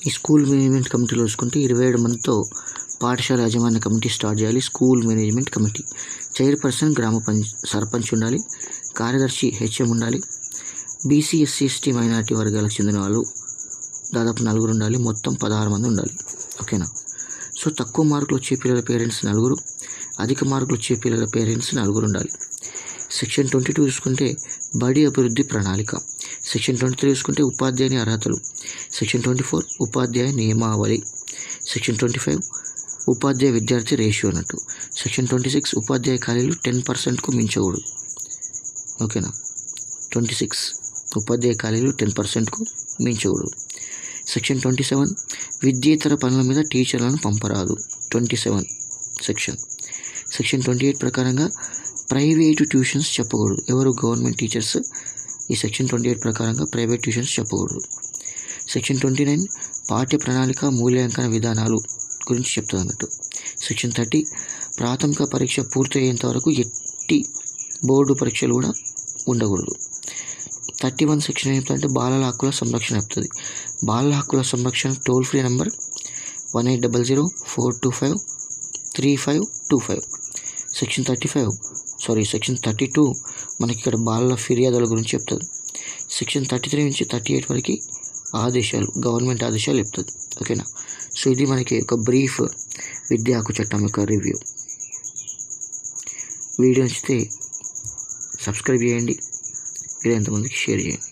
ఈ school management కమిటీలో చూసుకుంటే 27 మందితో పాఠశాల యాజమాన్య కమిటీ స్టార్ట్ చేయాలి. School management committee chairperson sarpanch ఉండాలి. కార్యదర్శి హెచ్ఎం ఉండాలి. బీసీ ఎస్సీ ఎస్టీ మైనారిటీ వర్గాలకు చెందిన వాళ్ళు దాదాపు 4 ఉండాలి. మొత్తం 16 మంది ఉండాలి. ఓకేనా. సో తక్కువ మార్కులు వచ్చే పిల్లల పేరెంట్స్ 4, అధిక మార్కులు వచ్చే పిల్లల పేరెంట్స్ 4 ఉండాలి. సెక్షన్ 22 చూసుకుంటే బడి అభివృద్ధి ప్రణాళిక. సెక్షన్ 23 చూసుకుంటే ఉపాధ్యాయుని అర్హతలు. సెక్షన్ 24 ఉపాధ్యాయ నియమావళి. సెక్షన్ 25 ఉపాధ్యాయ విద్యార్థి రేషియో అన్నట్టు. సెక్షన్ 26 ఉపాధ్యాయ ఖాళీలు 10%కు మించకూడదు. ఓకేనా. 26 ఉపాధ్యాయ ఖాళీలు 10%కు మించకూడదు. సెక్షన్ 27 విద్యేతర పనుల మీద టీచర్లను పంపరాదు. 27 సెక్షన్ 28 ప్రకారంగా ప్రైవేటు ట్యూషన్స్ చెప్పకూడదు. ఎవరు? గవర్నమెంట్ టీచర్స్ ఈ సెక్షన్ 28 ప్రకారంగా ప్రైవేట్ ట్యూషన్స్ చెప్పకూడదు. సెక్షన్ 29 పాఠ్య ప్రణాళిక మూల్యాంకన విధానాలు గురించి చెప్తుంది అన్నట్టు. సెక్షన్ 30 ప్రాథమిక పరీక్ష పూర్తయ్యేంత వరకు ఎట్టి బోర్డు పరీక్షలు కూడా ఉండకూడదు. 31 సెక్షన్ ఏంటంటే బాలల హక్కుల సంరక్షణ చెప్తుంది. బాలల హక్కుల సంరక్షణ టోల్ ఫ్రీ నెంబర్ 1800-425-3525. సెక్షన్ 32 మనకి ఇక్కడ బాలల ఫిర్యాదుల గురించి చెప్తుంది. సెక్షన్ 33 నుంచి 38 వరకు ఆదేశాలు, గవర్నమెంట్ ఆదేశాలు చెప్తుంది. ఓకేనా. సో ఇది మనకి ఒక బ్రీఫ్ విద్యా హక్కు చట్టం యొక్క రివ్యూ. వీడియో నచ్చితే సబ్స్క్రైబ్ చేయండి, వీలైనంతమందికి షేర్ చేయండి.